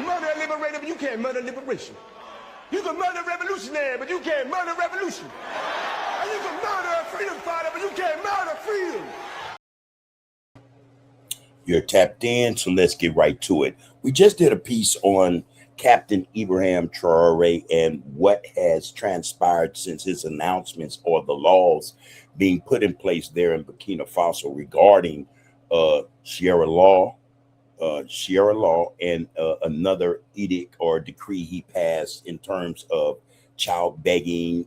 can murder a liberator, but you can't murder liberation. You can murder a revolutionary, but you can't murder revolution. And you can murder a freedom fighter, but you can't murder freedom. You're tapped in, so let's get right to it. We just did a piece on Captain IBRAHIMTRAORE and what has transpired since his announcements or the laws being put in place there in Burkina Faso regarding Sharia law, and another edict or decree he passed in terms of child begging,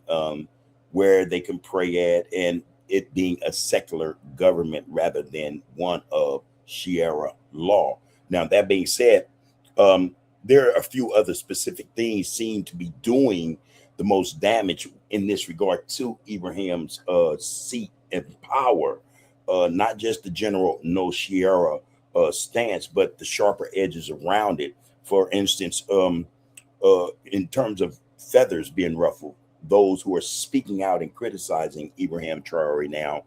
where they can pray at, and it being a secular government rather than one of Sharia law. Now, that being said, there are a few other specific things seem to be doing the most damage in this regard to Ibrahim's seat and power, not just the general no Sharia stance, but the sharper edges around it. For instance, in terms of feathers being ruffled, those who are speaking out and criticizing IBRAHIMTRAORE now,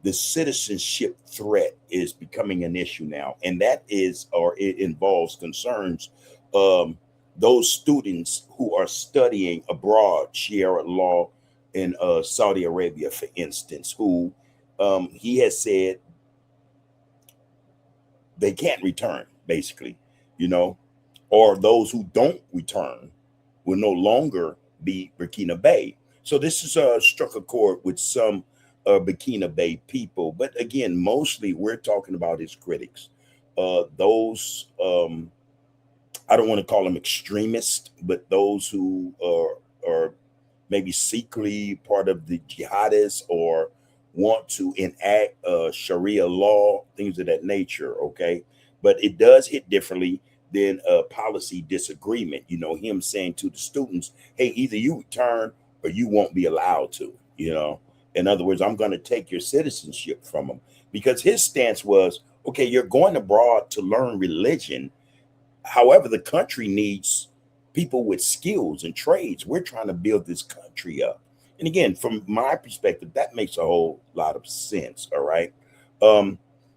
the citizenship threat is becoming an issue now, and that is, or it involves concerns those students who are studying abroad, Sharia law in Saudi Arabia, for instance, who he has said they can't return, basically, or those who don't return will no longer be Burkina Bay. So this is struck a chord with some Burkina Bay people, but again, mostly we're talking about his critics, those I don't want to call them extremists, but those who are maybe secretly part of the jihadists or want to enact Sharia law, things of that nature. Okay, but it does hit differently than a policy disagreement. Him saying to the students, "Hey, either you return or you won't be allowed to." In other words, I'm going to take your citizenship from them, because his stance was, okay, you're going abroad to learn religion. However, the country needs people with skills and trades. We're trying to build this country up. And again, from my perspective, that makes a whole lot of sense. All right.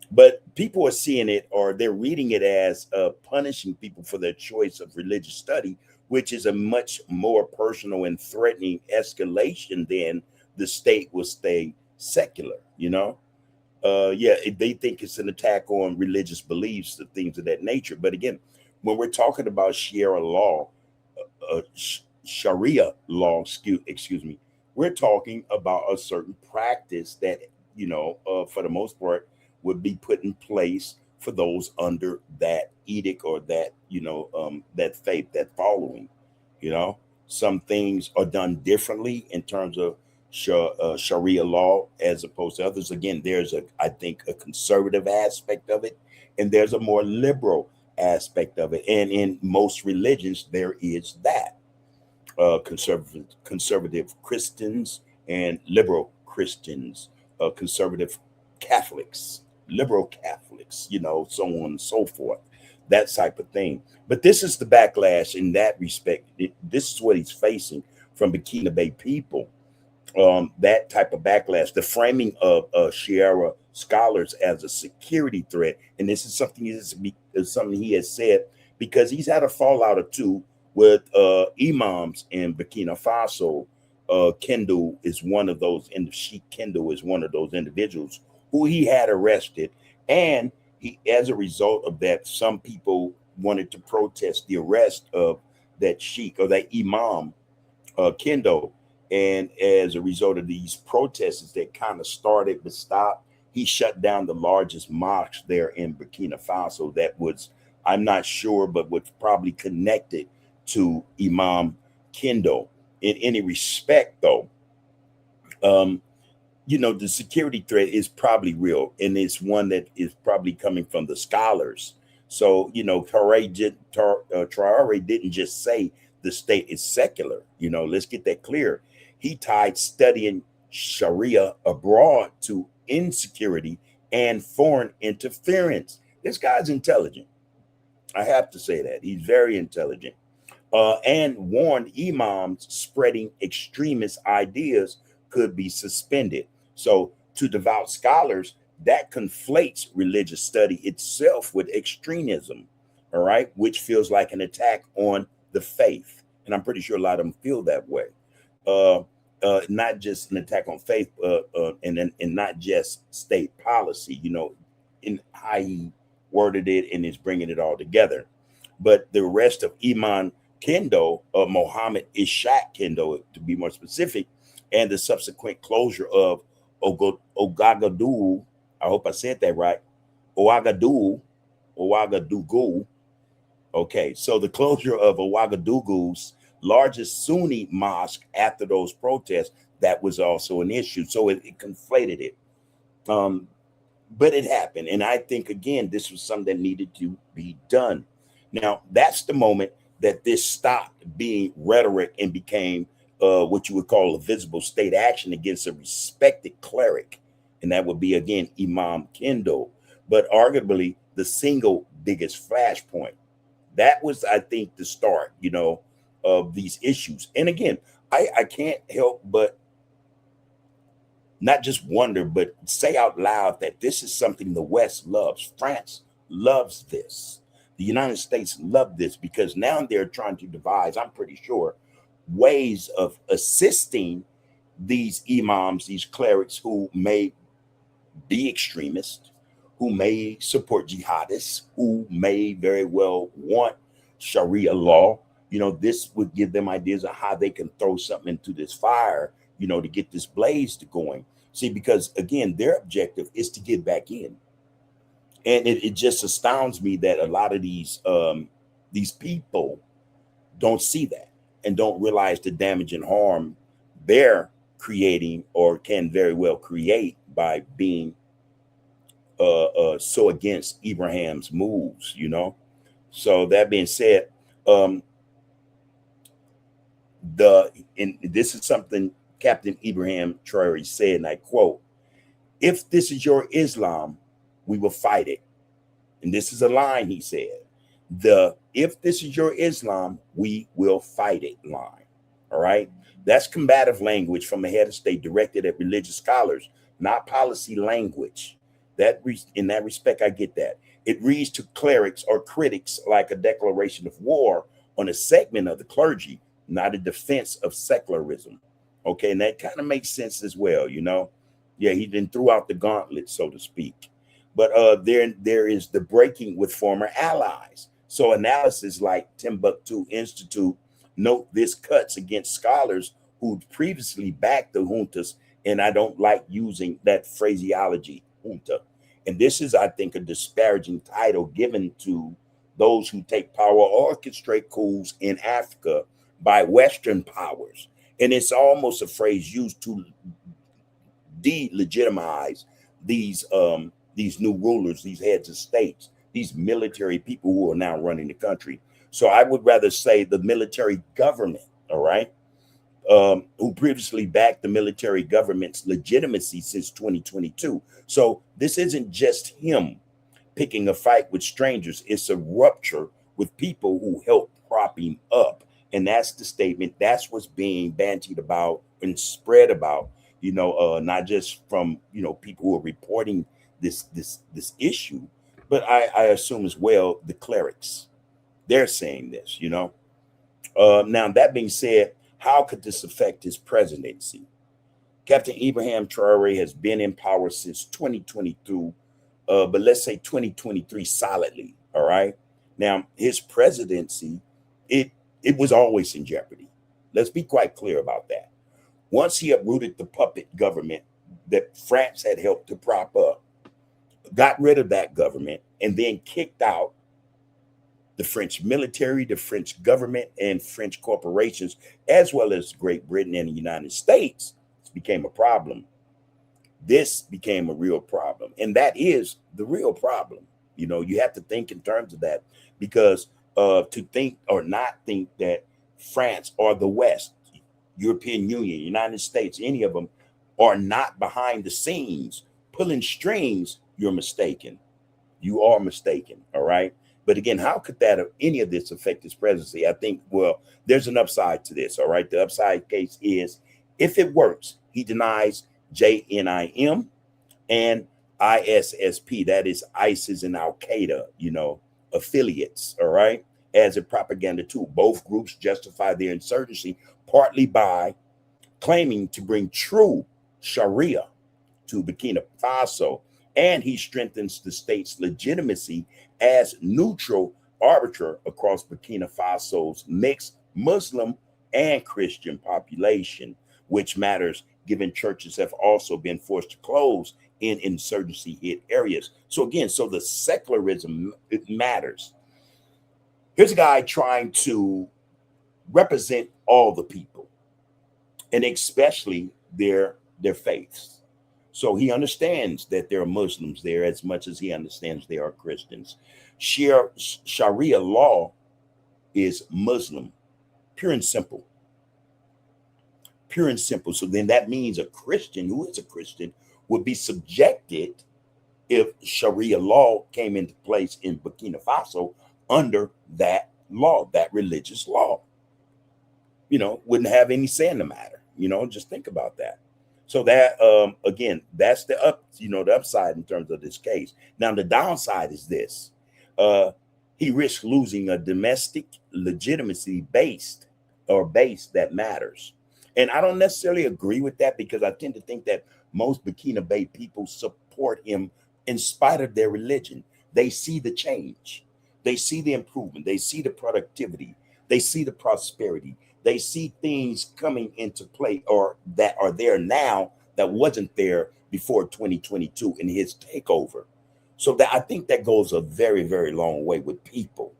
But people are seeing it, or they're reading it as punishing people for their choice of religious study, which is a much more personal and threatening escalation than the state will stay secular. They think it's an attack on religious beliefs and things of that nature. But again, when we're talking about Sharia law, excuse me, we're talking about a certain practice that, for the most part, would be put in place for those under that edict or that, that faith, that following. Some things are done differently in terms of Sharia law as opposed to others. Again, there's I think a conservative aspect of it, and there's a more liberal aspect of it. And in most religions, there is that conservative Christians and liberal Christians, conservative Catholics, liberal Catholics, so on and so forth, that type of thing. But this is the backlash in that respect. This is what he's facing from Burkina Bay people. That type of backlash, the framing of Sharia scholars as a security threat. And this is something he has said because he's had a fallout or two with imams in Burkina Faso. Kendall is one of those, and Sheikh Kendall is one of those individuals who he had arrested. And as a result of that, some people wanted to protest the arrest of that Sheikh or that Imam, Kendall. And as a result of these protests that kind of started but stopped, he shut down the largest mosque there in Burkina Faso that was, I'm not sure, but was probably connected to Imam Kendall. In any respect, though, the security threat is probably real, and it's one that is probably coming from the scholars. So, Traore didn't just say the state is secular. Let's get that clear. He tied studying Sharia abroad to insecurity and foreign interference. This guy's intelligent. I have to say that. He's very intelligent. And warned imams spreading extremist ideas could be suspended. So to devout scholars, that conflates religious study itself with extremism. all right, which feels like an attack on the faith. And I'm pretty sure a lot of them feel that way. Not just an attack on faith, and not just state policy, you know, in how he worded it and is bringing it all together. But the arrest of Iman Kendo, Mohammed Ishaq Kendo, to be more specific, and the subsequent closure of Ouagadougou, I hope I said that right, Ouagadougou. Okay, so the closure of Ouagadougou's largest Sunni mosque after those protests, that was also an issue. So it conflated it. But it happened. And I think, again, this was something that needed to be done. Now, that's the moment that this stopped being rhetoric and became what you would call a visible state action against a respected cleric. And that would be, again, Imam Kendo. But arguably the single biggest flashpoint. That was, I think, the start, you know, of these issues. And again, I can't help but not just wonder, but say out loud that this is something the West loves. France loves this. The United States love this, because now they're trying to devise, I'm pretty sure, ways of assisting these imams, these clerics who may be extremists, who may support jihadists, who may very well want Sharia law. You know, this would give them ideas of how they can throw something into this fire, you know, to get this blaze going. See, because again, their objective is to get back in. And it just astounds me that a lot of these people don't see that and don't realize the damage and harm they're creating, or can very well create, by being so against Ibrahim's moves, you know. So that being said, this is something Captain IBRAHIMTRAORE said, and I quote, "If this is your Islam, we will fight it." And this is a line he said, "If this is your Islam, we will fight it" line. All right. That's combative language from a head of state directed at religious scholars, not policy language. In that respect, I get that. It reads to clerics or critics like a declaration of war on a segment of the clergy, not a defense of secularism. Okay, and that kind of makes sense as well, you know. Yeah, he then threw out the gauntlet, so to speak. But there is the breaking with former allies. So analysis like Timbuktu Institute note this cuts against scholars who previously backed the juntas, and I don't like using that phraseology, junta. And this is, I think, a disparaging title given to those who take power or orchestrate coups in Africa by Western powers. And it's almost a phrase used to delegitimize these new rulers, these heads of states, these military people who are now running the country. So I would rather say the military government, all right, who previously backed the military government's legitimacy since 2022. So this isn't just him picking a fight with strangers. It's a rupture with people who helped prop him up. And that's the statement. That's what's being bantied about and spread about, you know, not just from, you know, people who are reporting this issue, but I assume as well the clerics. They're saying this, you know. Now, that being said, how could this affect his presidency? Captain IBRAHIMTRAORE has been in power since 2022, but let's say 2023 solidly, all right? Now, his presidency, it was always in jeopardy. Let's be quite clear about that. Once he uprooted the puppet government that France had helped to prop up, got rid of that government, and then kicked out the French military, the French government, and French corporations, as well as Great Britain and the United States, it became a problem. This became a real problem. And that is the real problem. You know, you have to think in terms of that, because to think or not think that France or the West, European Union, United States, any of them are not behind the scenes pulling strings, you're mistaken. You are mistaken. All right. But again, how could that any of this affect his presidency? I think, well, there's an upside to this. All right. The upside case is if it works, he denies JNIM and ISSP, that is ISIS and Al Qaeda, you know, affiliates, all right, as a propaganda tool. Both groups justify their insurgency partly by claiming to bring true Sharia to Burkina Faso, and he strengthens the state's legitimacy as neutral arbiter across Burkina Faso's mixed Muslim and Christian population, which matters given churches have also been forced to close in insurgency hit areas. So again, so the secularism, it matters. Here's a guy trying to represent all the people, and especially their faiths. So he understands that there are Muslims there as much as he understands there are Christians. Sharia law is Muslim, pure and simple. Pure and simple. So then that means a Christian who is a Christian would be subjected, if Sharia law came into place in Burkina Faso, under that law, that religious law. You know, wouldn't have any say in the matter. You know, just think about that. So that, again, that's the the upside in terms of this case. Now, the downside is this. He risks losing a domestic legitimacy base that matters. And I don't necessarily agree with that, because I tend to think that most Burkina Bay people support him in spite of their religion. They see the change. They see the improvement. They see the productivity. They see the prosperity. They see things coming into play, or that are there now that wasn't there before 2022 in his takeover. So that, I think that goes a very, very long way with people.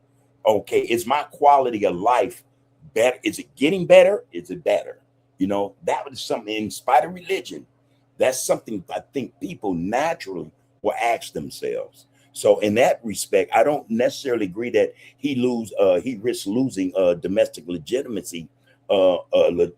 Okay, is my quality of life better? Is it getting better? Is it better? You know, that was something, in spite of religion, that's something I think people naturally will ask themselves. So in that respect, I don't necessarily agree that he risks losing domestic legitimacy, a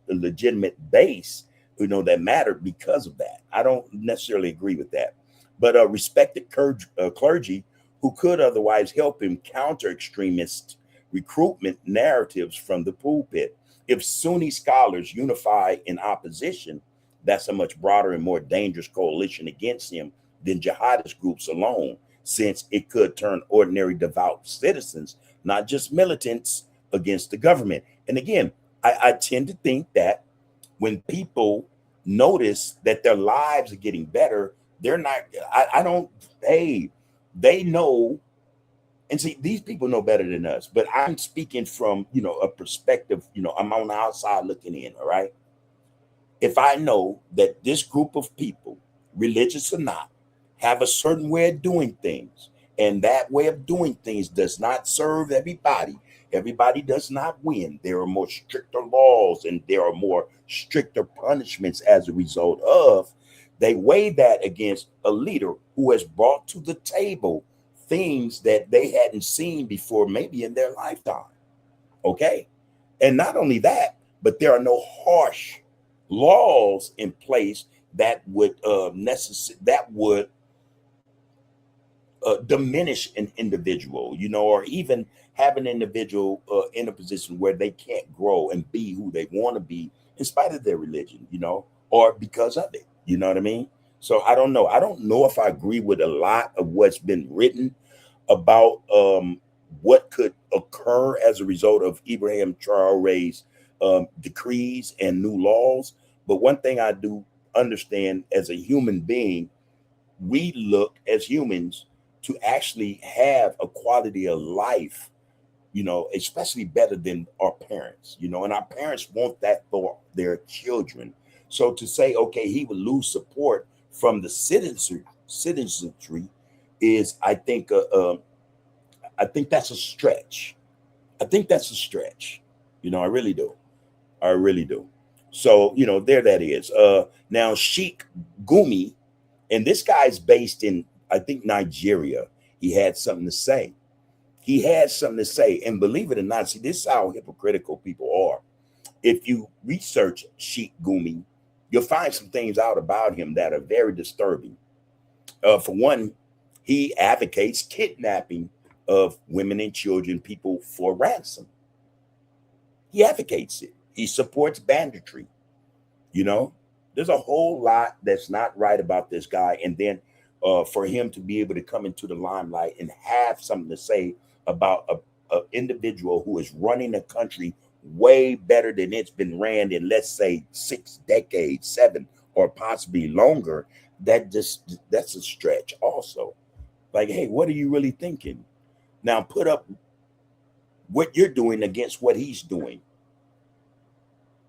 legitimate base, that mattered because of that. I don't necessarily agree with that. But respected clergy who could otherwise help him counter extremist recruitment narratives from the pulpit. If Sunni scholars unify in opposition, that's a much broader and more dangerous coalition against him than jihadist groups alone, since it could turn ordinary devout citizens, not just militants, against the government. And again, I tend to think that when people notice that their lives are getting better, they're not, they know. And see, these people know better than us, but I'm speaking from, a perspective, I'm on the outside looking in, all right? If I know that this group of people, religious or not, have a certain way of doing things, and that way of doing things does not serve everybody does not win. There are more stricter laws and there are more stricter punishments as a result of, they weigh that against a leader who has brought to the table things that they hadn't seen before, maybe in their lifetime. Okay. And not only that, but there are no harsh laws in place that would diminish an individual, or even have an individual in a position where they can't grow and be who they want to be in spite of their religion, or because of it. You know what I mean? So I don't know. I don't know if I agree with a lot of what's been written about what could occur as a result of Ibrahim Traore's decrees and new laws. But one thing I do understand, as a human being, we look as humans to actually have a quality of life, especially better than our parents, and our parents want that for their children. So to say, okay, he would lose support from the citizenry is, I think that's a stretch. I think that's a stretch. I really do. I really do. So, there that is. Now, Sheikh Gumi, and this guy's based in, I think, Nigeria. He had something to say. And believe it or not, see, this is how hypocritical people are. If you research Sheikh Gumi, you'll find some things out about him that are very disturbing. For one, he advocates kidnapping of women and children, people, for ransom. He advocates it. He supports banditry. There's a whole lot that's not right about this guy. And then for him to be able to come into the limelight and have something to say about a individual who is running a country way better than it's been ran in, let's say, 6 decades, 7, or possibly longer, that's a stretch also. Like, hey, what are you really thinking? Now put up what you're doing against what he's doing.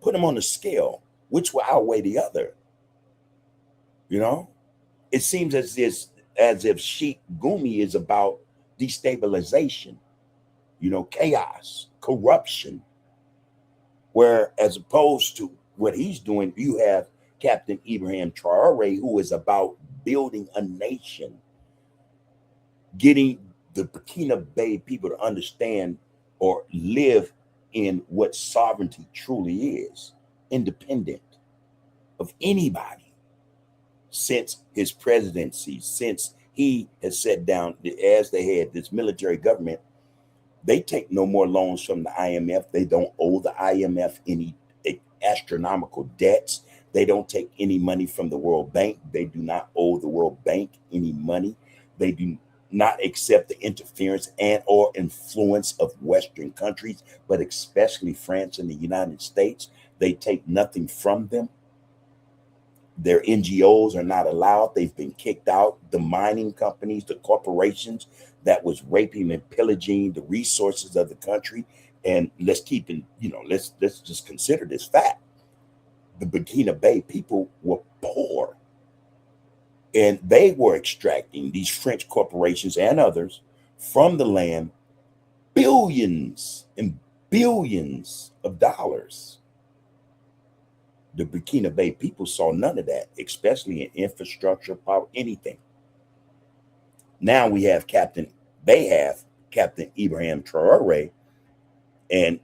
Put them on the scale. Which will outweigh the other? You know, it seems as if Sheikh Gumi is about destabilization, chaos, corruption, where as opposed to what he's doing, you have Captain IBRAHIMTRAORE, who is about building a nation, getting the Burkina Bay people to understand or live in what sovereignty truly is, independent of anybody. Since his presidency, since he has set down as the head, this military government, they take no more loans from the IMF. They don't owe the IMF any astronomical debts. They don't take any money from the World Bank. They do not owe the World Bank any money. They do not accept the interference and or influence of Western countries, but especially France and the United States. They take nothing from them. Their NGOs are not allowed. They've been kicked out. The mining companies, the corporations that was raping and pillaging the resources of the country. And let's just consider this fact. The Burkina Bay people were poor. And they were extracting, these French corporations and others, from the land billions and billions of dollars. The Burkina Bay people saw none of that, especially in infrastructure, power, anything. Now we have Captain IBRAHIMTRAORE, and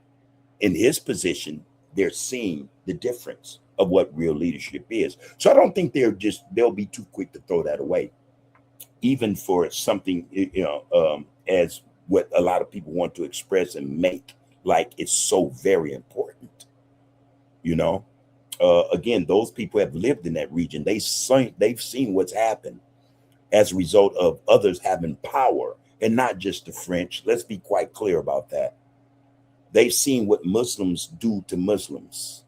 in his position, they're seeing the difference of what real leadership is. So I don't think they'll be too quick to throw that away, even for something, as what a lot of people want to express and make like it's so very important, Again, those people have lived in that region. They've seen what's happened as a result of others having power, and not just the French. Let's be quite clear about that. They've seen what Muslims do to Muslims.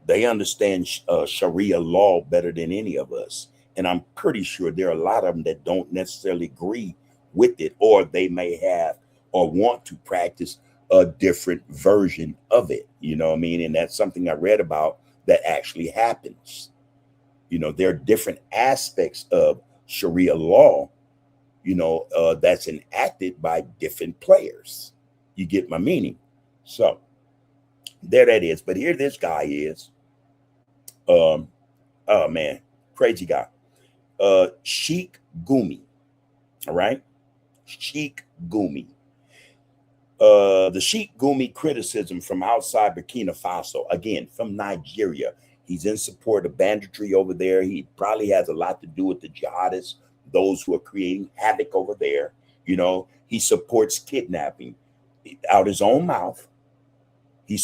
They understand Sharia law better than any of us. And I'm pretty sure there are a lot of them that don't necessarily agree with it, or they may have or want to practice a different version of it. You know what I mean? And that's something I read about that actually happens. There are different aspects of Sharia law, that's enacted by different players. You get my meaning? So there that is. But here this guy is. Oh man, crazy guy. Sheikh Gumi. All right. Sheikh Gumi. The Sheikh Gumi criticism from outside Burkina Faso, again, from Nigeria. He's in support of banditry over there. He probably has a lot to do with the jihadists, those who are creating havoc over there. He supports kidnapping. Out his own mouth, he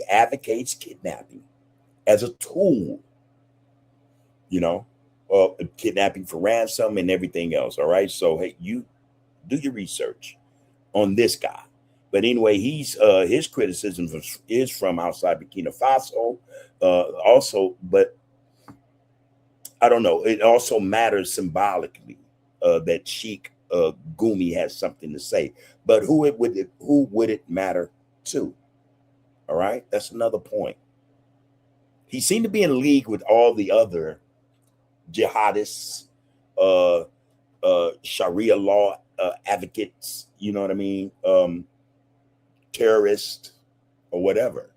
advocates kidnapping as a tool, kidnapping for ransom and everything else. All right. So, hey, you do your research on this guy. But anyway, his criticism is from outside Burkina Faso also, but I don't know. It also matters symbolically that Sheikh Gumi has something to say. But who would it matter to? All right, that's another point. He seemed to be in league with all the other jihadists, Sharia law advocates. You know what I mean? Terrorist or whatever,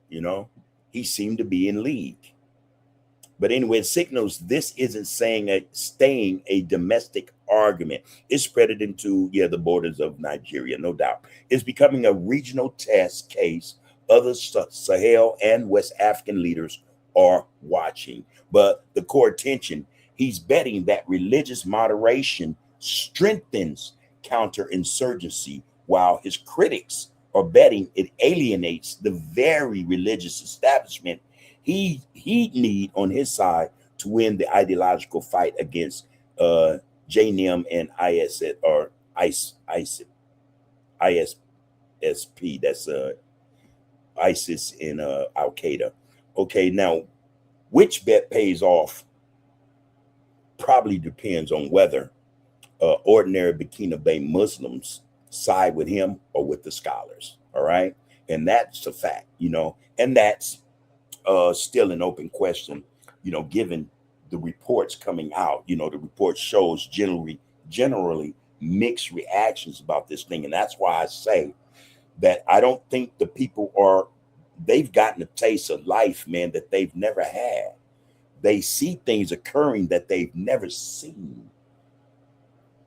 he seemed to be in league. But anyway, it signals this isn't staying a domestic argument. It's spreaded into the borders of Nigeria, no doubt. It's becoming a regional test case. Other Sahel and West African leaders are watching. But the core attention, he's betting that religious moderation strengthens counterinsurgency, while his critics are betting it alienates the very religious establishment he need on his side to win the ideological fight against JNIM and ISSP. ISSP, that's ISIS and Al Qaeda. Okay, now which bet pays off probably depends on whether ordinary Burkina Faso Muslims side with him or with the scholars. All right, and that's a fact, you know, and that's still an open question, you know, given the reports coming out. You know, the report shows generally mixed reactions about this thing, and that's why I say that I don't think the people they've gotten a taste of life, man, that they've never had. They see things occurring that they've never seen.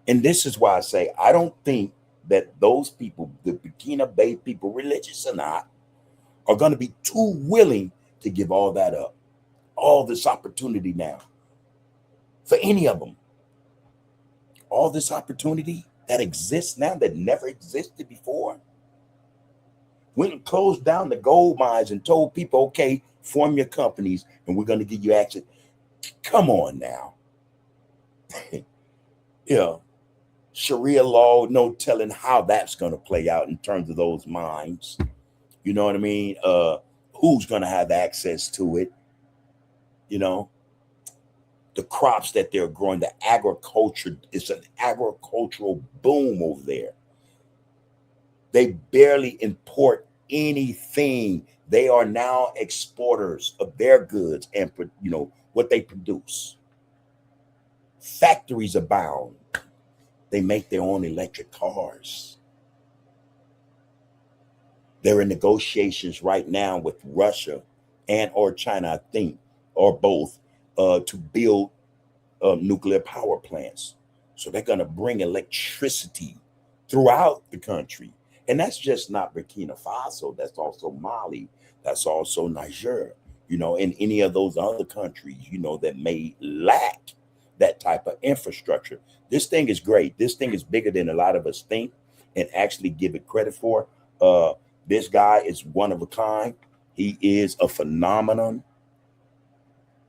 And this is why I say I don't think that those people, the Burkina Faso people, religious or not, are going to be too willing to give all that up, all this opportunity now, for any of them. All this opportunity that exists now that never existed before. Went and closed down the gold mines and told people, okay, form your companies and we're going to give you access. Come on now. Yeah. Sharia law, no telling how that's going to play out in terms of those mines. You know what I mean? Who's going to have access to it? You know, the crops that they're growing, the agriculture, it's an agricultural boom over there. They barely import anything. They are now exporters of their goods and, you know, what they produce. Factories abound. They make their own electric cars. They're in negotiations right now with Russia and or China, I think, or both, to build nuclear power plants. So they're going to bring electricity throughout the country. And that's just not Burkina Faso. That's also Mali. That's also Niger, you know, and any of those other countries, you know, that may lack that type of infrastructure. This thing is great. This thing is bigger than a lot of us think and actually give it credit for. This guy is one of a kind. He is a phenomenon.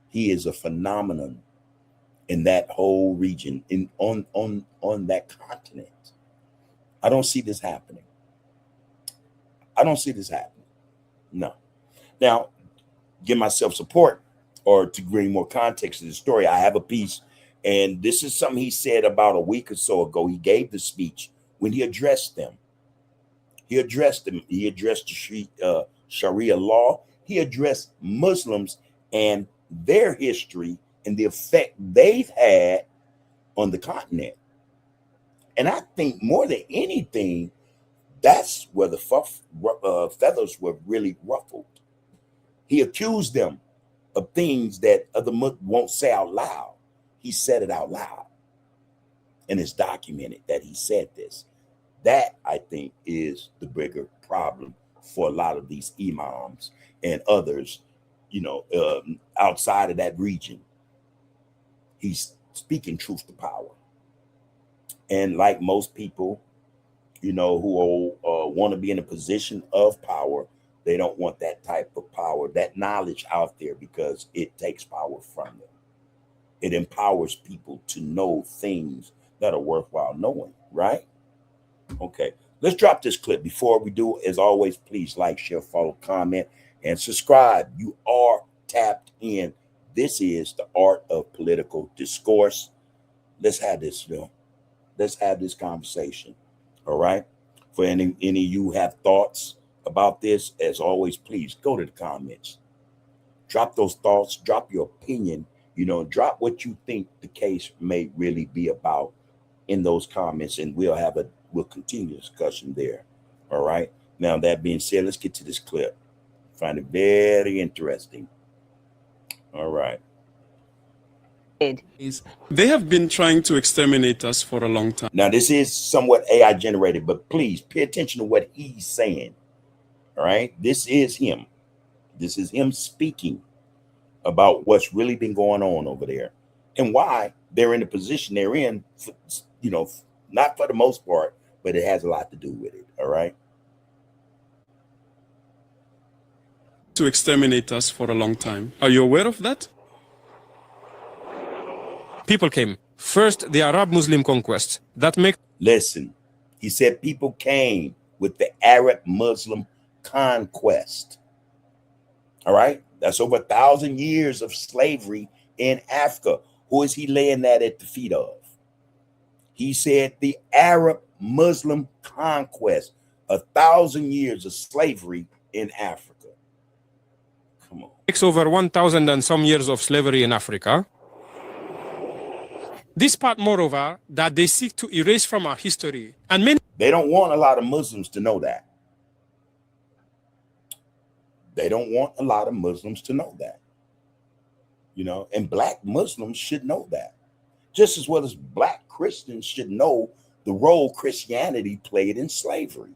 He is a phenomenon in that whole region, on that continent. I don't see this happening. I don't see this happening. No. Now, give myself support or to bring more context to the story. I have a piece, and this is something he said about a week or so ago. He gave the speech when he addressed them. He addressed them. He addressed the Sharia law. He addressed Muslims and their history and the effect they've had on the continent. And I think more than anything, that's where the feathers were really ruffled. He accused them of things that other Muslims won't say out loud. He said it out loud. And it's documented that he said this. That, I think, is the bigger problem for a lot of these imams and others, you know, outside of that region. He's speaking truth to power. And like most people, you know, who want to be in a position of power, they don't want that type of power, that knowledge out there, because it takes power from them. It empowers people to know things that are worthwhile knowing, right? Okay, let's drop this clip. Before we do, as always, please like, share, follow, comment, and subscribe. You are tapped in. This is the art of political discourse. Let's have this, you know. Let's have this conversation. All right. For any of you who have thoughts about this, as always, please go to the comments. Drop those thoughts, drop your opinion, you know, drop what you think the case may really be about in those comments, and we'll continue the discussion there. All right. Now, that being said, let's get to this clip. Find it very interesting. All right. They have been trying to exterminate us for a long time. Now, this is somewhat AI generated, but please pay attention to what he's saying. All right. This is him. This is him speaking about what's really been going on over there and why they're in the position they're in, for, you know, not for the most part, but it has a lot to do with it. All right. To exterminate us for a long time. Are you aware of that? People came. First, the Arab Muslim conquest. That makes... Listen, He said people came with the Arab Muslim conquest. All right. That's over 1,000 years of slavery in Africa. Who is he laying that at the feet of? He said the Arab Muslim conquest, 1,000 years of slavery in Africa. Come on. Takes over 1,000 and some years of slavery in Africa. This part, moreover, that they seek to erase from our history. And many They don't want a lot of Muslims to know that. They don't want a lot of Muslims to know that. You know, and black Muslims should know that. Just as well as black Christians should know the role Christianity played in slavery.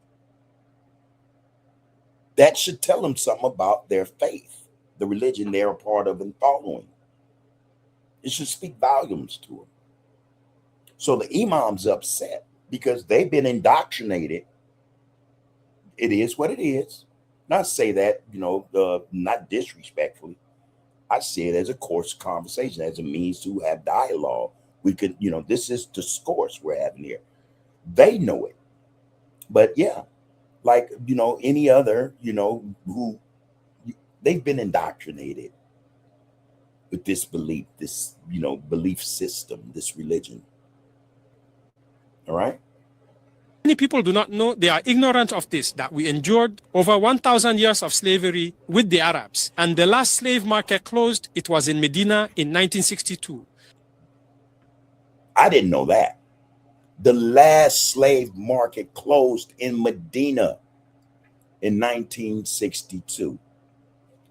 That should tell them something about their faith, the religion they're a part of and following. It should speak volumes to them. So the imams upset because they've been indoctrinated. It is what it is. Not say that, you know, not disrespectfully. I see it as a course conversation, as a means to have dialogue. We could, you know, this is discourse we're having here. They know it. But yeah, like, you know, any other, you know, who they've been indoctrinated with this belief, this, you know, belief system, this religion. All right. Many people do not know, they are ignorant of this, that we endured over 1,000 years of slavery with the Arabs. And the last slave market closed, it was in Medina in 1962. I didn't know that. The last slave market closed in Medina in 1962.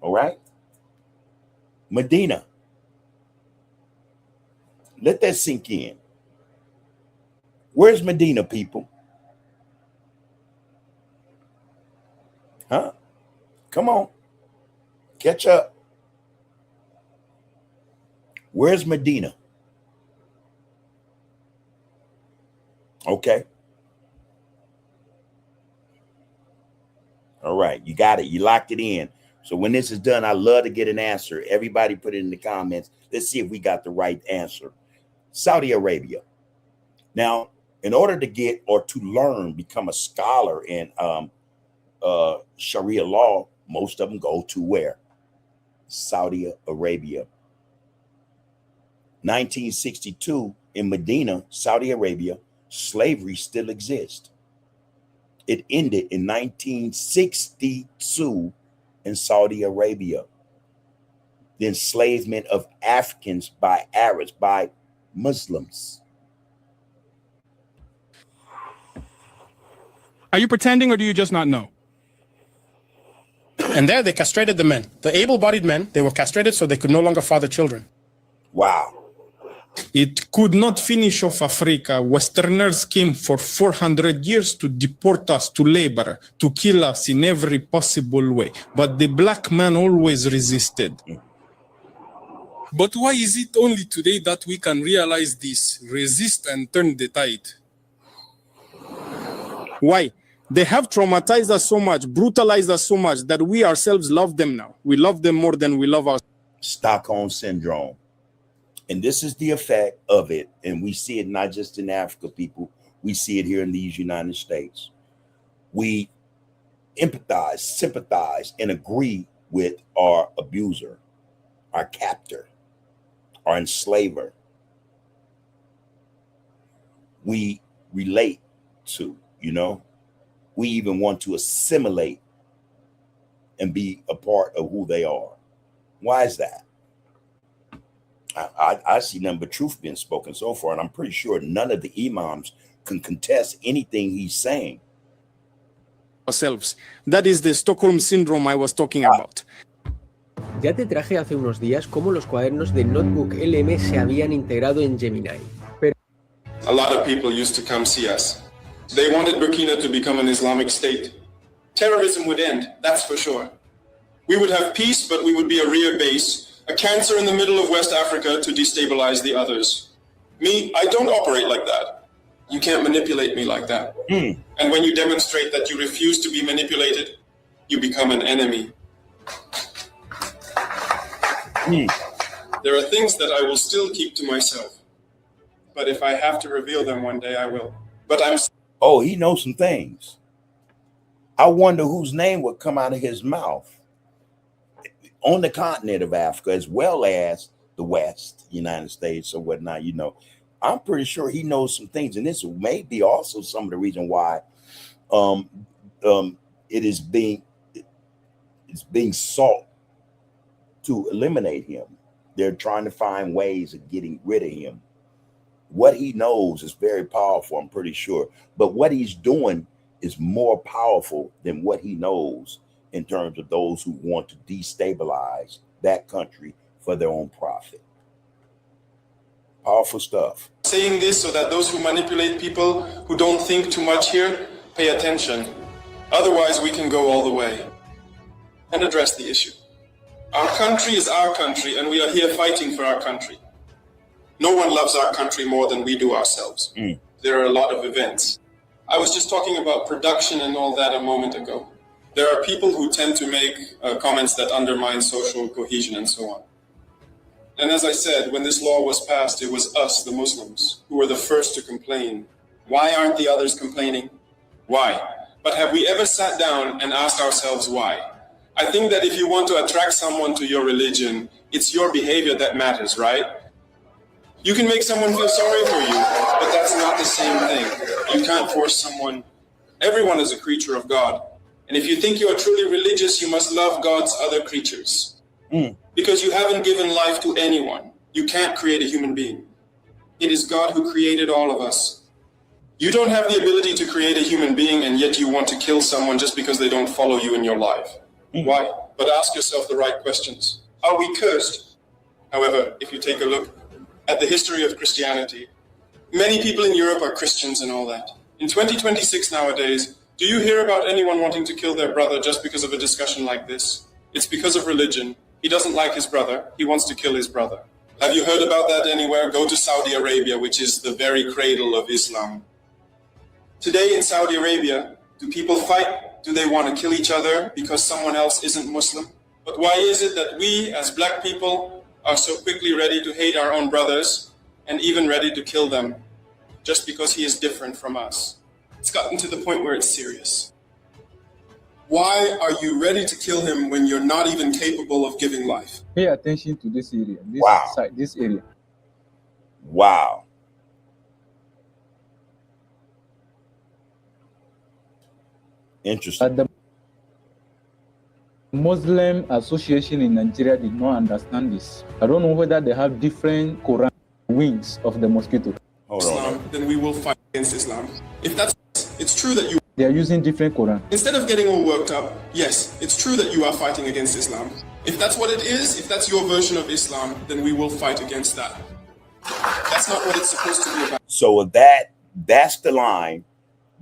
All right. Medina. Let that sink in. Where's Medina, people? Huh? Come on. Catch up. Where's Medina? Okay. All right. You got it. You locked it in. So when this is done, I love to get an answer. Everybody put it in the comments. Let's see if we got the right answer. Saudi Arabia. Now, in order to get or to learn, become a scholar in Sharia law, most of them go to where? Saudi Arabia. 1962 in Medina, Saudi Arabia, slavery still exists. It ended in 1962 in Saudi Arabia. The enslavement of Africans by Arabs, by Muslims. Are you pretending, or do you just not know? And there they castrated the men. The able-bodied men, they were castrated so they could no longer father children. Wow. It could not finish off Africa. Westerners came for 400 years to deport us, to labor, to kill us in every possible way. But the black man always resisted. But why is it only today that we can realize this, resist and turn the tide? Why? They have traumatized us so much, brutalized us so much that we ourselves love them now. We love them more than we love ourselves. Stockholm syndrome. And this is the effect of it. And we see it not just in Africa, people. We see it here in these United States. We empathize, sympathize, and agree with our abuser, our captor, our enslaver. We relate to, you know, we even want to assimilate and be a part of who they are. Why is that? I see nothing but truth being spoken so far, and I'm pretty sure none of the imams can contest anything he's saying. Ourselves. That is the Stockholm syndrome I was talking about. Ya te traje hace unos días cómo los cuadernos de Notebook LM se habían integrado en Gemini. Pero A lot of people used to come see us. They wanted Burkina to become an Islamic state. Terrorism would end, that's for sure. We would have peace, but we would be a rear base, a cancer in the middle of West Africa to destabilize the others. Me, I don't operate like that. You can't manipulate me like that. And when you demonstrate that you refuse to be manipulated, you become an enemy. There are things that I will still keep to myself. But if I have to reveal them one day, I will. But I'm... Oh, he knows some things. I wonder whose name would come out of his mouth on the continent of Africa, as well as the West, United States or whatnot. You know, I'm pretty sure he knows some things, and this may be also some of the reason why it's being sought to eliminate him. They're trying to find ways of getting rid of him. What he knows is very powerful, I'm pretty sure, but what he's doing is more powerful than what he knows in terms of those who want to destabilize that country for their own profit. Powerful stuff. Saying this so that those who manipulate people who don't think too much here pay attention. Otherwise, we can go all the way and address the issue. Our country is our country, and we are here fighting for our country. No one loves our country more than we do ourselves. There are a lot of events. I was just talking about production and all that a moment ago. There are people who tend to make comments that undermine social cohesion and so on. And as I said, when this law was passed, it was us, the Muslims, who were the first to complain. Why aren't the others complaining? Why? But have we ever sat down and asked ourselves why? I think that if you want to attract someone to your religion, it's your behavior that matters, right? You can make someone feel sorry for you, but that's not the same thing. You can't force someone. Everyone is a creature of God. And if you think you are truly religious, you must love God's other creatures. Because you haven't given life to anyone. You can't create a human being. It is God who created all of us. You don't have the ability to create a human being, and yet you want to kill someone just because they don't follow you in your life. Why? But ask yourself the right questions. Are we cursed? However, if you take a look at the history of Christianity, many people in Europe are Christians and all that. In 2026 nowadays, do you hear about anyone wanting to kill their brother just because of a discussion like this? It's because of religion. He doesn't like his brother. He wants to kill his brother. Have you heard about that anywhere? Go to Saudi Arabia, which is the very cradle of Islam. Today in Saudi Arabia, do people fight? Do they want to kill each other because someone else isn't Muslim? But why is it that we, as black people, are so quickly ready to hate our own brothers and even ready to kill them just because he is different from us? It's gotten to the point where it's serious. Why are you ready to kill him when you're not even capable of giving life? Pay attention to this area, this area. Wow. Interesting. But the Muslim Association in Nigeria did not understand this. I don't know whether they have different Quran wings of the mosquito. Hold on. Islam, then we will fight against Islam. If that's, it's true that you... They are using different Quran. Instead of getting all worked up, yes, it's true that you are fighting against Islam. If that's what it is, if that's your version of Islam, then we will fight against that. That's not what it's supposed to be about. So that's the line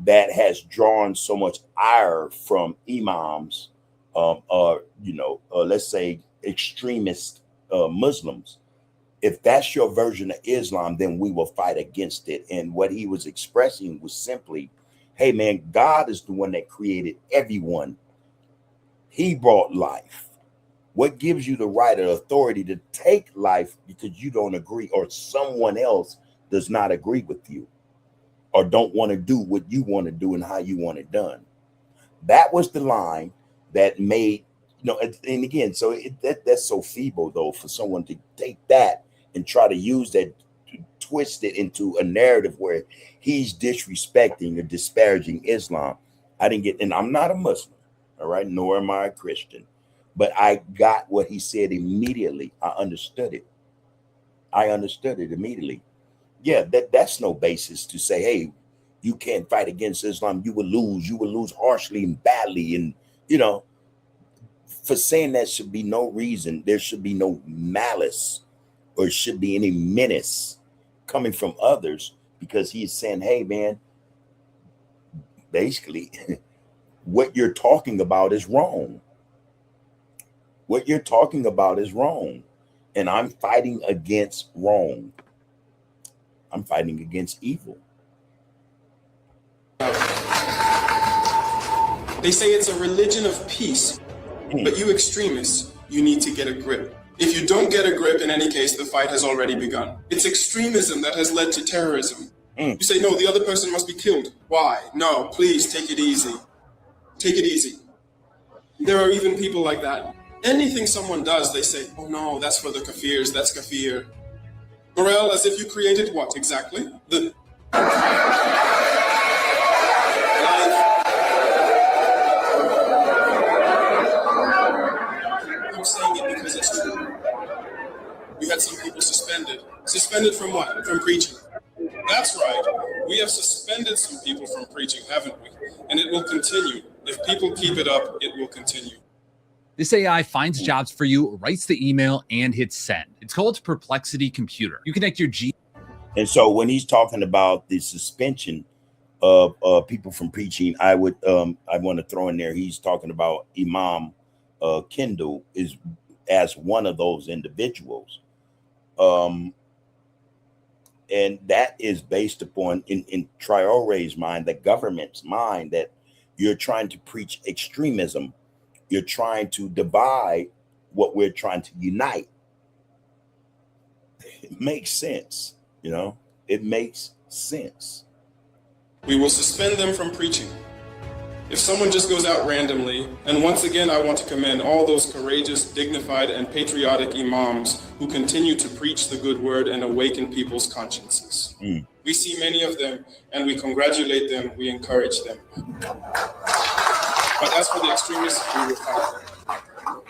that has drawn so much ire from imams, let's say extremist Muslims. If that's your version of Islam, then we will fight against it. And what he was expressing was simply, hey man, God is the one that created everyone. He brought life. What gives you the right or authority to take life because you don't agree or someone else does not agree with you or don't want to do what you want to do and how you want it done? That was the line that made, and again, so that's so feeble though for someone to take that and try to use that, to twist it into a narrative where he's disrespecting or disparaging Islam. I didn't get, and I'm not a Muslim, all right, nor am I a Christian, but I got what he said immediately. I understood it. I understood it immediately. Yeah, that's no basis to say, hey, you can't fight against Islam. You will lose harshly and badly. And, for saying that should be no reason. There should be no malice or should be any menace coming from others, because he's saying, hey, man, basically, what you're talking about is wrong. What you're talking about is wrong. And I'm fighting against wrong. I'm fighting against evil. They say it's a religion of peace, but you extremists, you need to get a grip. If you don't get a grip, in any case, the fight has already begun. It's extremism that has led to terrorism. You say, no, the other person must be killed. Why? No, please take it easy. Take it easy. There are even people like that. Anything someone does, they say, oh no, that's for the kafirs, that's kafir. Morale, as if you created what exactly? The I'm saying it because it's true. We had some people suspended. Suspended from what? From preaching. That's right. We have suspended some people from preaching, haven't we? And it will continue. If people keep it up, it will continue. This AI finds jobs for you, writes the email, and hits send. It's called Perplexity Computer. You connect your And so when he's talking about the suspension of people from preaching, I want to throw in there, he's talking about Imam Kendall is as one of those individuals. And that is based upon, in Traore's mind, the government's mind, that you're trying to preach extremism. You're trying to divide what we're trying to unite. It makes sense, you know, it makes sense. We will suspend them from preaching. If someone just goes out randomly, and once again, I want to commend all those courageous, dignified, and patriotic imams who continue to preach the good word and awaken people's consciences. We see many of them, and we congratulate them, we encourage them. But as for the extremists, we will fight them.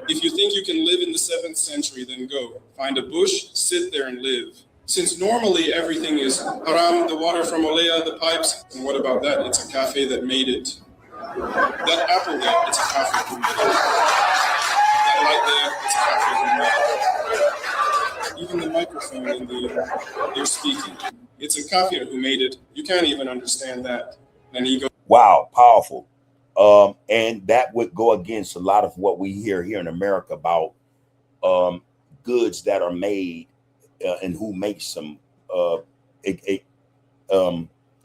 If you think you can live in the 7th century, then go. Find a bush, sit there and live. Since normally everything is haram, the water from Olea, the pipes, and what about that? It's a cafe that made it. That apple there, it's a cafe who made it. That light there, it's a cafe who made it. Even the microphone in they're speaking. It's a kafir who made it. You can't even understand that. And he goes, wow, powerful. And that would go against a lot of what we hear here in America about goods that are made and who makes them,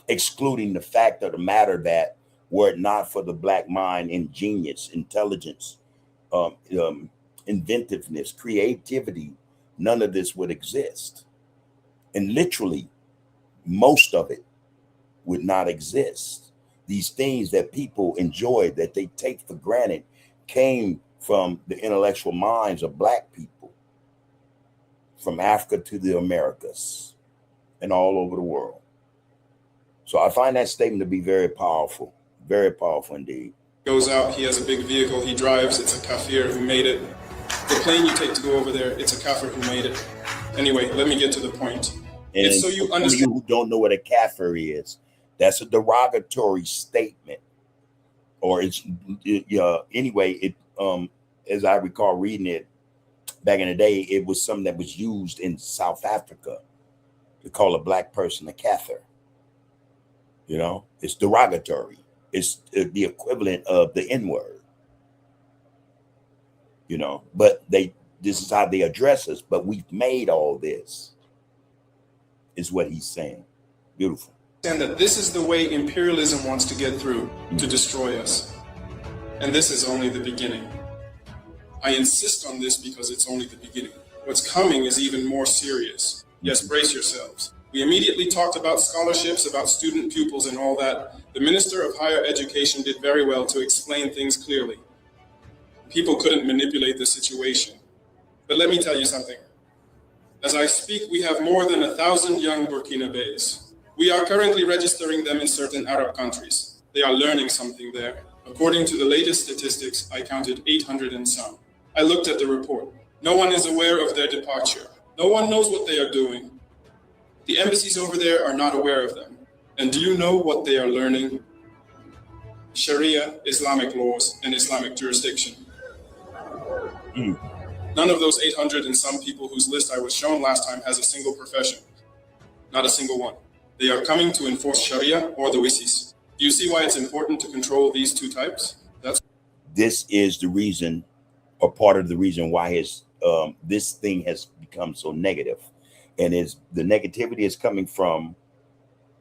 excluding the fact of the matter that were it not for the black mind and genius, intelligence, inventiveness, creativity, none of this would exist. And literally, most of it would not exist. These things that people enjoy, that they take for granted, came from the intellectual minds of black people, from Africa to the Americas and all over the world. So I find that statement to be very powerful indeed. Goes out, he has a big vehicle, he drives, it's a kafir who made it. The plane you take to go over there, it's a kafir who made it. Anyway, let me get to the point. And it's so you understand. You who don't know what a kafir is, that's a derogatory statement, or it's anyway. It as I recall reading it back in the day, it was something that was used in South Africa to call a black person a kafir. You know, it's derogatory. It's the equivalent of the N-word. You know, but this is how they address us. But we've made all this, is what he's saying. Beautiful. That this is the way imperialism wants to get through, to destroy us. And this is only the beginning. I insist on this because it's only the beginning. What's coming is even more serious. Yes, brace yourselves. We immediately talked about scholarships, about student pupils and all that. The Minister of Higher Education did very well to explain things clearly. People couldn't manipulate the situation. But let me tell you something. As I speak, we have more than 1,000 young Burkinabés. We are currently registering them in certain Arab countries. They are learning something there. According to the latest statistics, I counted 800 and some. I looked at the report. No one is aware of their departure. No one knows what they are doing. The embassies over there are not aware of them. And do you know what they are learning? Sharia, Islamic laws, and Islamic jurisdiction. None of those 800 and some people whose list I was shown last time has a single profession. Not a single one. They are coming to enforce Sharia or the WISIs. Do you see why it's important to control these two types? This is the reason, or part of the reason why this thing has become so negative. And the negativity is coming from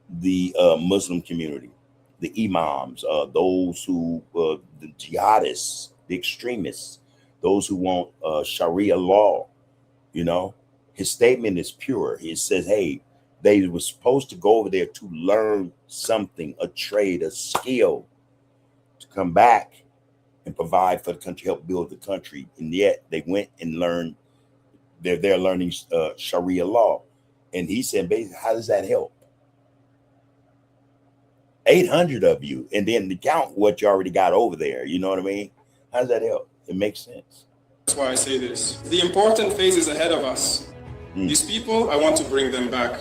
the Muslim community, the imams, those who, the jihadists, the extremists, those who want Sharia law. You know, his statement is pure. He says, hey, They were supposed to go over there to learn something, a trade, a skill, to come back and provide for the country, help build the country. And yet they went and learned, they're learning Sharia law. And he said, basically, how does that help? 800 of you, and then to count what you already got over there. You know what I mean? How does that help? It makes sense. That's why I say this. The important phase is ahead of us. These people, I want to bring them back.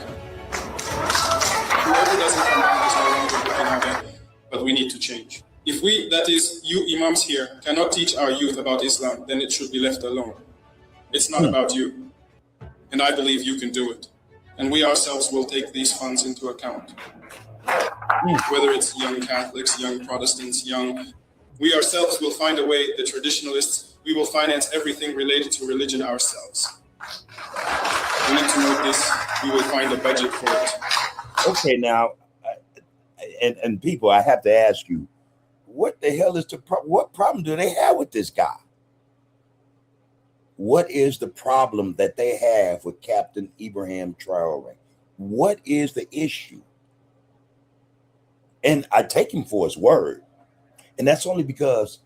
Whoever doesn't come back is no longer Burkina, but we need to change. If we, that is, you imams here, cannot teach our youth about Islam, then it should be left alone. It's not about you. And I believe you can do it. And we ourselves will take these funds into account. Whether it's young Catholics, young Protestants, we ourselves will find a way, the traditionalists, we will finance everything related to religion ourselves. We need to know this, we will find a budget for it. Okay, now, and people, I have to ask you, what the hell is what problem do they have with this guy? What is the problem that they have with Captain IBRAHIMTRAORE? What is the issue? And I take him for his word. And that's only because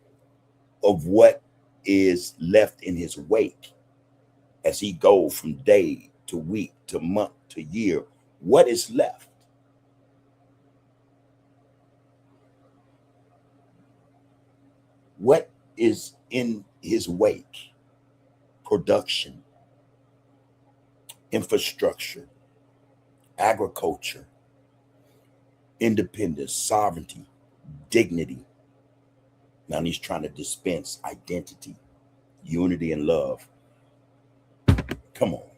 of what is left in his wake as he goes from day to week to month to year. What is left? What is in his wake? Production, infrastructure, agriculture, independence, sovereignty, dignity. Now he's trying to dispense identity, unity, and love. Come on.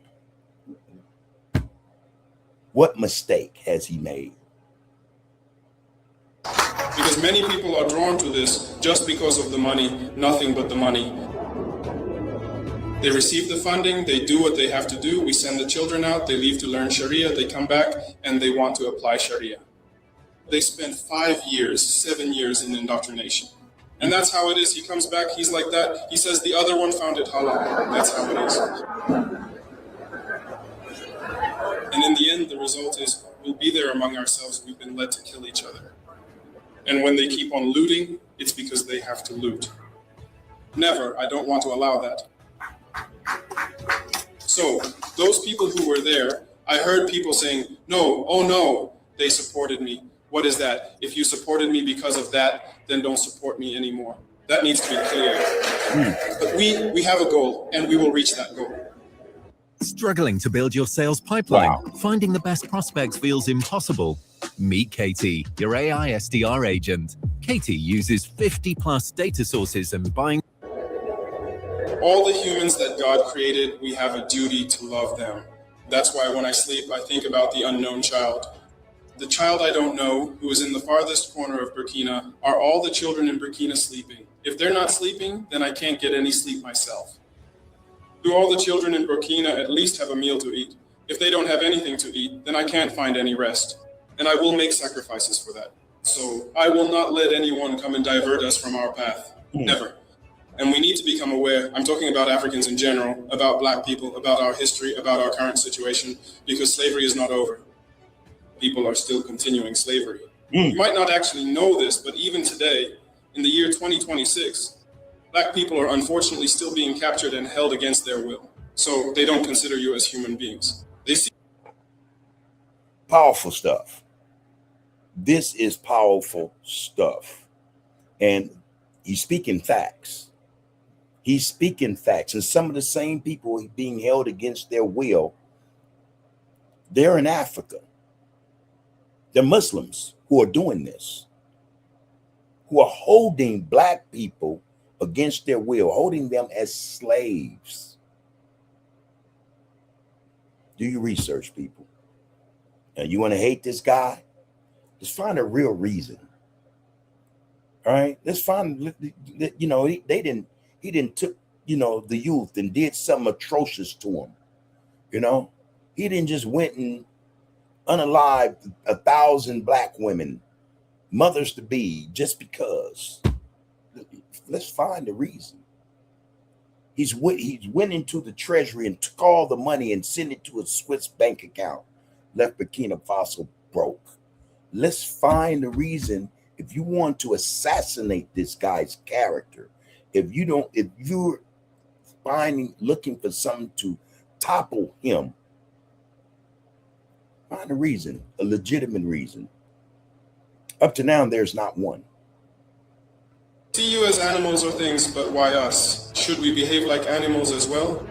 What mistake has he made? Because many people are drawn to this just because of the money, nothing but the money. They receive the funding, they do what they have to do, we send the children out, they leave to learn Sharia, they come back, and they want to apply Sharia. They spend 5 years, 7 years in indoctrination. And that's how it is. He comes back, he's like that. He says the other one found it halal. That's how it is. And in the end, the result is we'll be there among ourselves. We've been led to kill each other. And when they keep on looting, it's because they have to loot. Never, I don't want to allow that. So those people who were there, I heard people saying, no, oh no, they supported me. What is that? If you supported me because of that, then don't support me anymore. That needs to be clear. But we have a goal, and we will reach that goal. Struggling to build your sales pipeline? Finding the best prospects feels impossible? Meet Katie, your AI SDR agent. Katie uses 50+ data sources and buying. All the humans that God created, we have a duty to love them. That's why when I sleep, I think about the unknown child. The child I don't know, who is in the farthest corner of Burkina, are all the children in Burkina sleeping? If they're not sleeping, then I can't get any sleep myself. Do all the children in Burkina at least have a meal to eat? If they don't have anything to eat, then I can't find any rest. And I will make sacrifices for that. So I will not let anyone come and divert us from our path. Never. And we need to become aware, I'm talking about Africans in general, about Black people, about our history, about our current situation, because slavery is not over. People are still continuing slavery. You might not actually know this, but even today, in the year 2026, Black people are unfortunately still being captured and held against their will. So they don't consider you as human beings. They see powerful stuff. This is powerful stuff. And he's speaking facts. He's speaking facts. And some of the same people being held against their will, they're in Africa. They're Muslims who are doing this, who are holding Black people against their will, holding them as slaves. Do your research, people. Now, you want to hate this guy? Let's find a real reason. All right, let's find, you know, he didn't took, you know, the youth and did something atrocious to him. You know, he didn't just went and unalived 1,000 Black women, mothers to be, just because. Let's find the reason. He's went into the treasury and took all the money and sent it to a Swiss bank account. left Burkina Faso broke. Let's find the reason. If you want to assassinate this guy's character, if you're looking for something to topple him, find a reason, a legitimate reason. Up to now, there's not one. See you as animals or things, but why us? Should we behave like animals as well?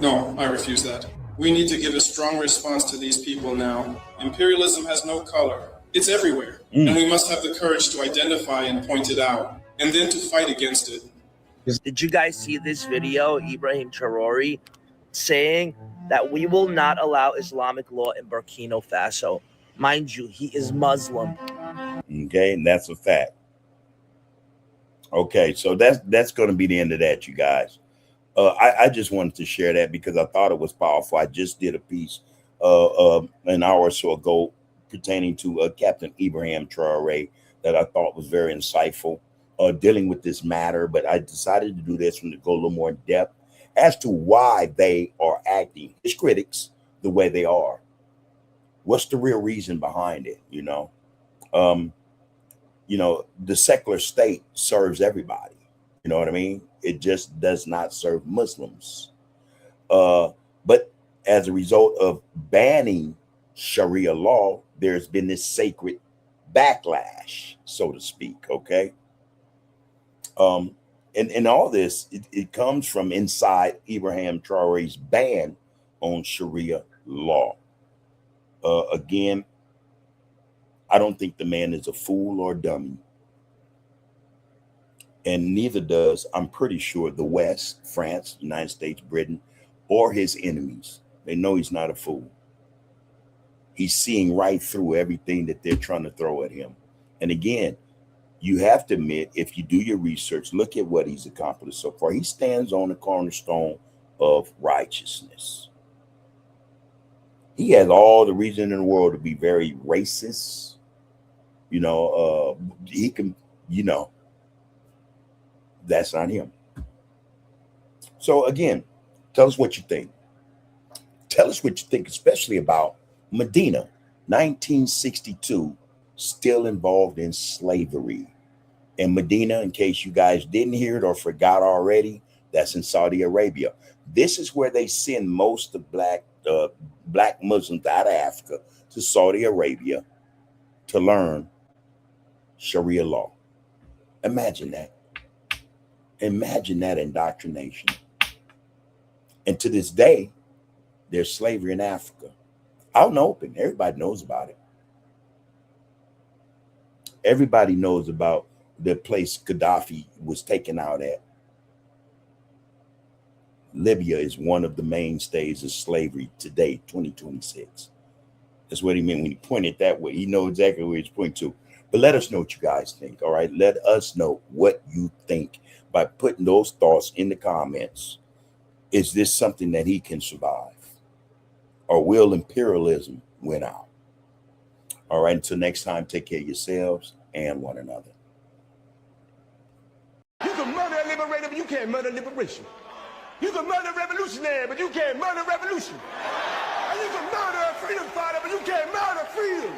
No, I refuse that. We need to give a strong response to these people now. Imperialism has no color. It's everywhere. And we must have the courage to identify and point it out, and then to fight against it. Did you guys see this video, IBRAHIMTRAORE, saying that we will not allow Islamic law in Burkina Faso? Mind you, he is Muslim. Okay, and that's a fact. Okay, so that's going to be the end of that, you guys. I just wanted to share that because I thought it was powerful. I just did a piece an hour or so ago pertaining to Captain IBRAHIMTRAORE that I thought was very insightful, dealing with this matter. But I decided to do this one to go a little more in depth as to why they are acting, his critics, the way they are. What's the real reason behind it? The secular state serves everybody. You know what I mean? It just does not serve Muslims. But as a result of banning Sharia law, there's been this sacred backlash, so to speak. Okay. And all this, it comes from inside IBRAHIMTRAORE's ban on Sharia law. Again, I don't think the man is a fool or a dummy. And neither does, I'm pretty sure, the West, France, United States, Britain, or his enemies. They know he's not a fool. He's seeing right through everything that they're trying to throw at him. And again, you have to admit, if you do your research, look at what he's accomplished so far. He stands on the cornerstone of righteousness. He has all the reason in the world to be very racist. He can, that's not him. So again, tell us what you think. Tell us what you think, especially about Medina, 1962, still involved in slavery. And Medina, in case you guys didn't hear it or forgot already, that's in Saudi Arabia. This is where they send most of black Muslims out of Africa to Saudi Arabia to learn Sharia law. Imagine that. Imagine that indoctrination. And to this day, there's slavery in Africa. Out and open. Everybody knows about it. Everybody knows about the place Gaddafi was taken out at. Libya is one of the mainstays of slavery today, 2026. That's what he meant when he pointed that way. He knows exactly where he's pointing to. But let us know what you guys think, all right? Let us know what you think by putting those thoughts in the comments. Is this something that he can survive? Or will imperialism win out? All right, until next time, take care of yourselves and one another. You can murder a liberator, but you can't murder liberation. You can murder a revolutionary, but you can't murder revolution. And you can murder a freedom fighter, but you can't murder freedom.